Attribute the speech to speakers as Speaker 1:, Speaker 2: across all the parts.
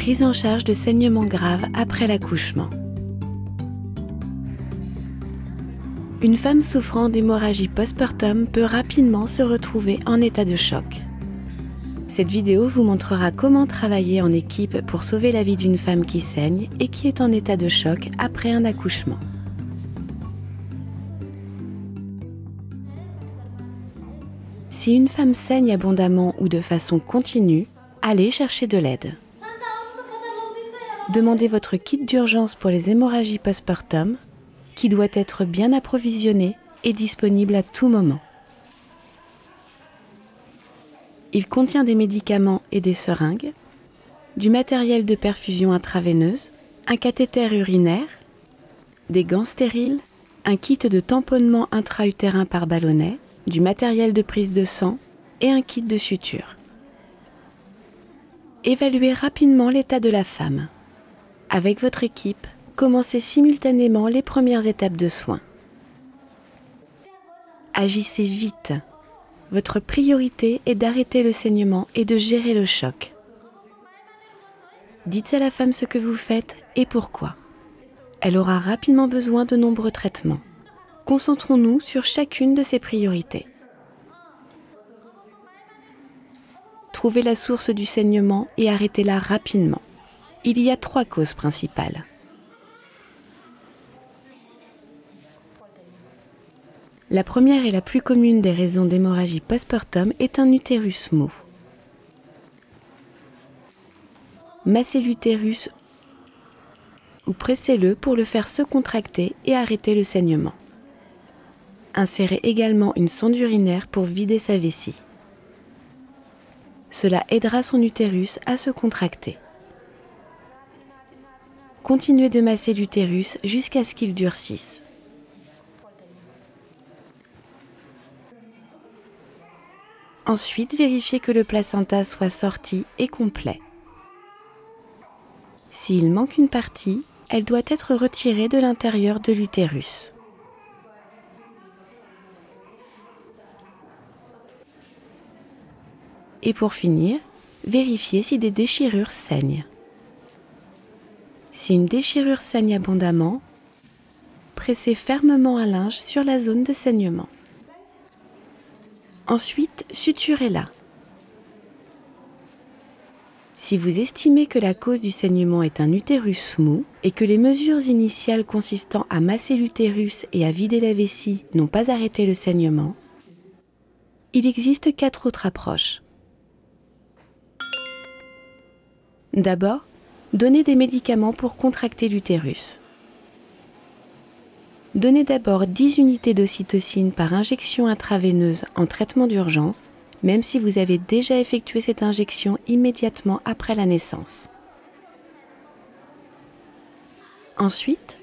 Speaker 1: prise en charge de saignements graves après l'accouchement. Une femme souffrant d'hémorragie postpartum peut rapidement se retrouver en état de choc. Cette vidéo vous montrera comment travailler en équipe pour sauver la vie d'une femme qui saigne et qui est en état de choc après un accouchement. Si une femme saigne abondamment ou de façon continue, allez chercher de l'aide. Demandez votre kit d'urgence pour les hémorragies postpartum, qui doit être bien approvisionné et disponible à tout moment. Il contient des médicaments et des seringues, du matériel de perfusion intraveineuse, un cathéter urinaire, des gants stériles, un kit de tamponnement intra-utérin par ballonnet, du matériel de prise de sang et un kit de suture. Évaluez rapidement l'état de la femme. Avec votre équipe, commencez simultanément les premières étapes de soins. Agissez vite. Votre priorité est d'arrêter le saignement et de gérer le choc. Dites à la femme ce que vous faites et pourquoi. Elle aura rapidement besoin de nombreux traitements. Concentrons-nous sur chacune de ces priorités. Trouvez la source du saignement et arrêtez-la rapidement. Il y a 3 causes principales. La première et la plus commune des raisons d'hémorragie postpartum est un utérus mou. Massez l'utérus ou pressez-le pour le faire se contracter et arrêter le saignement. Insérez également une sonde urinaire pour vider sa vessie. Cela aidera son utérus à se contracter. Continuez de masser l'utérus jusqu'à ce qu'il durcisse. Ensuite, vérifiez que le placenta soit sorti et complet. S'il manque une partie, elle doit être retirée de l'intérieur de l'utérus. Et pour finir, vérifiez si des déchirures saignent. Si une déchirure saigne abondamment, pressez fermement un linge sur la zone de saignement. Ensuite, suturez-la. Si vous estimez que la cause du saignement est un utérus mou et que les mesures initiales consistant à masser l'utérus et à vider la vessie n'ont pas arrêté le saignement, il existe 4 autres approches. D'abord, donnez des médicaments pour contracter l'utérus. Donnez d'abord 10 unités d'ocytocine par injection intraveineuse en traitement d'urgence, même si vous avez déjà effectué cette injection immédiatement après la naissance. Ensuite,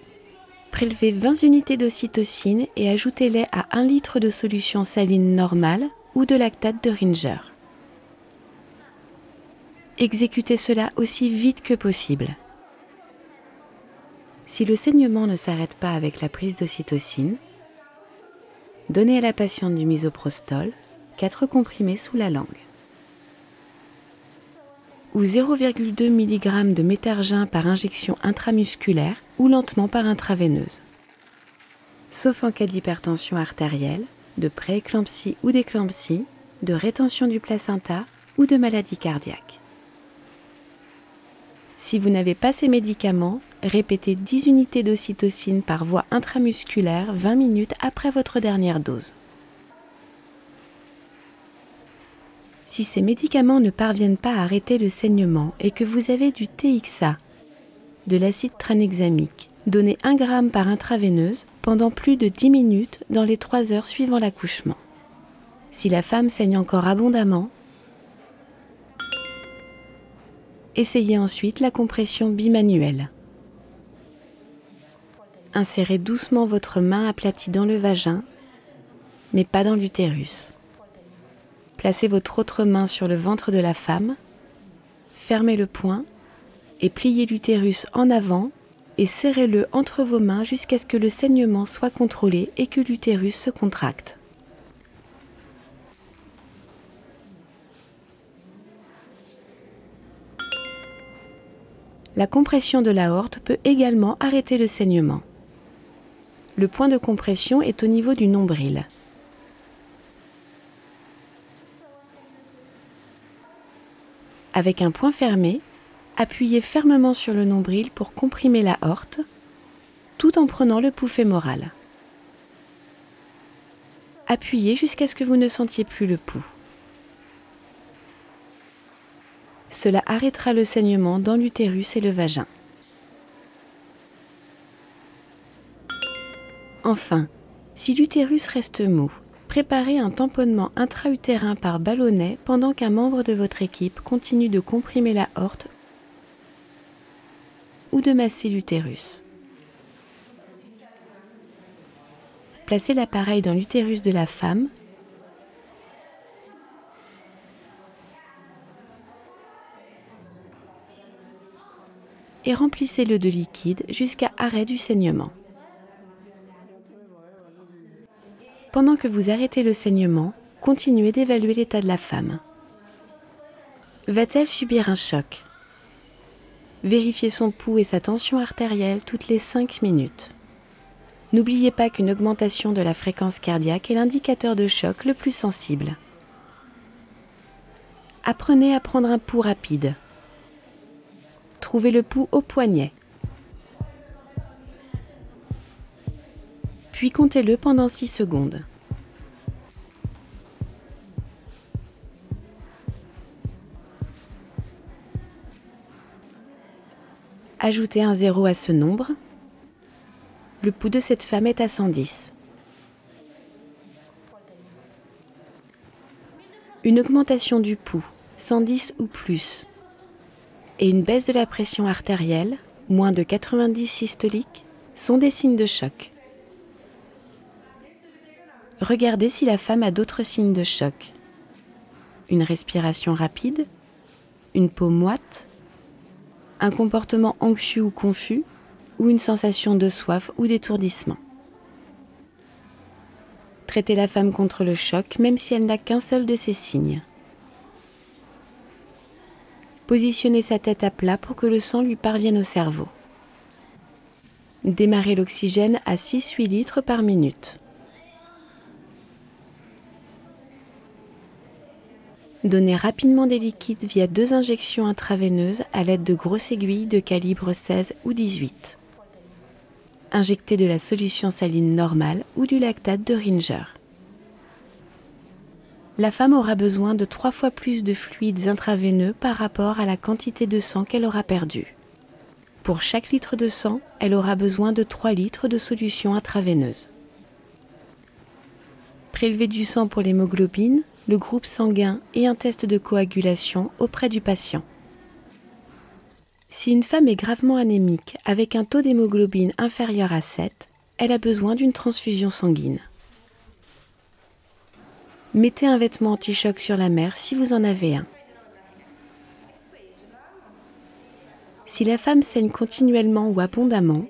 Speaker 1: prélevez 20 unités d'ocytocine et ajoutez-les à 1 litre de solution saline normale ou de lactate de Ringer. Exécutez cela aussi vite que possible. Si le saignement ne s'arrête pas avec la prise d'ocytocine, donnez à la patiente du misoprostol, 4 comprimés sous la langue. Ou 0,2 mg de méthargin par injection intramusculaire ou lentement par intraveineuse. Sauf en cas d'hypertension artérielle, de prééclampsie ou d'éclampsie, de rétention du placenta ou de maladie cardiaque. Si vous n'avez pas ces médicaments, répétez 10 unités d'ocytocine par voie intramusculaire 20 minutes après votre dernière dose. Si ces médicaments ne parviennent pas à arrêter le saignement et que vous avez du TXA, de l'acide tranexamique, donnez 1 g par intraveineuse pendant plus de 10 minutes dans les 3 heures suivant l'accouchement. Si la femme saigne encore abondamment, essayez ensuite la compression bimanuelle. Insérez doucement votre main aplatie dans le vagin, mais pas dans l'utérus. Placez votre autre main sur le ventre de la femme, fermez le poing et pliez l'utérus en avant et serrez-le entre vos mains jusqu'à ce que le saignement soit contrôlé et que l'utérus se contracte. La compression de l'aorte peut également arrêter le saignement. Le point de compression est au niveau du nombril. Avec un poing fermé, appuyez fermement sur le nombril pour comprimer l'aorte, tout en prenant le pouls fémoral. Appuyez jusqu'à ce que vous ne sentiez plus le pouls. Cela arrêtera le saignement dans l'utérus et le vagin. Enfin, si l'utérus reste mou, préparez un tamponnement intra-utérin par ballonnet pendant qu'un membre de votre équipe continue de comprimer l'aorte ou de masser l'utérus. Placez l'appareil dans l'utérus de la femme et remplissez-le de liquide jusqu'à arrêt du saignement. Pendant que vous arrêtez le saignement, continuez d'évaluer l'état de la femme. Va-t-elle subir un choc? Vérifiez son pouls et sa tension artérielle toutes les 5 minutes. N'oubliez pas qu'une augmentation de la fréquence cardiaque est l'indicateur de choc le plus sensible. Apprenez à prendre un pouls rapide. Trouvez le pouls au poignet. Puis comptez-le pendant 6 secondes. Ajoutez un 0 à ce nombre. Le pouls de cette femme est à 110. Une augmentation du pouls, 110 ou plus, et une baisse de la pression artérielle, moins de 90 systoliques, sont des signes de choc. Regardez si la femme a d'autres signes de choc. Une respiration rapide, une peau moite, un comportement anxieux ou confus, ou une sensation de soif ou d'étourdissement. Traitez la femme contre le choc même si elle n'a qu'un seul de ces signes. Positionnez sa tête à plat pour que le sang lui parvienne au cerveau. Démarrez l'oxygène à 6-8 litres par minute. Donnez rapidement des liquides via 2 injections intraveineuses à l'aide de grosses aiguilles de calibre 16 ou 18. Injectez de la solution saline normale ou du lactate de Ringer. La femme aura besoin de 3 fois plus de fluides intraveineux par rapport à la quantité de sang qu'elle aura perdue. Pour chaque litre de sang, elle aura besoin de 3 litres de solution intraveineuse. Prélevez du sang pour l'hémoglobine, le groupe sanguin et un test de coagulation auprès du patient. Si une femme est gravement anémique avec un taux d'hémoglobine inférieur à 7, elle a besoin d'une transfusion sanguine. Mettez un vêtement anti-choc sur la mère si vous en avez un. Si la femme saigne continuellement ou abondamment,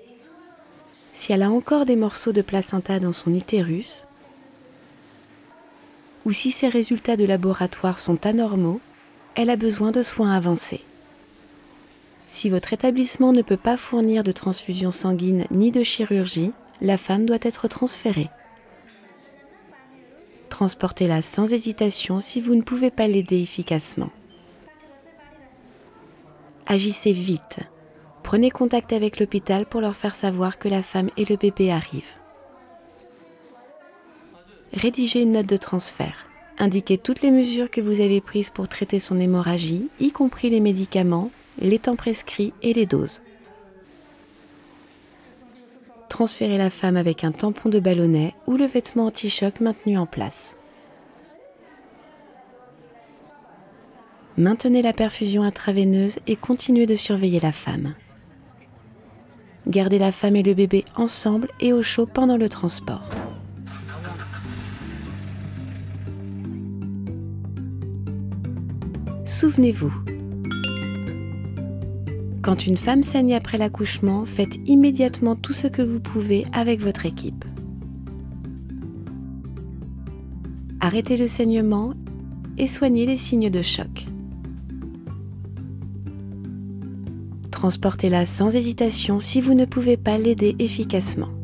Speaker 1: si elle a encore des morceaux de placenta dans son utérus, ou si ses résultats de laboratoire sont anormaux, elle a besoin de soins avancés. Si votre établissement ne peut pas fournir de transfusion sanguine ni de chirurgie, la femme doit être transférée. Transportez-la sans hésitation si vous ne pouvez pas l'aider efficacement. Agissez vite. Prenez contact avec l'hôpital pour leur faire savoir que la femme et le bébé arrivent. Rédigez une note de transfert. Indiquez toutes les mesures que vous avez prises pour traiter son hémorragie, y compris les médicaments, les temps prescrits et les doses. Transférez la femme avec un tampon de ballonnet ou le vêtement anti-choc maintenu en place. Maintenez la perfusion intraveineuse et continuez de surveiller la femme. Gardez la femme et le bébé ensemble et au chaud pendant le transport. Souvenez-vous, quand une femme saigne après l'accouchement, faites immédiatement tout ce que vous pouvez avec votre équipe. Arrêtez le saignement et soignez les signes de choc. Transportez-la sans hésitation si vous ne pouvez pas l'aider efficacement.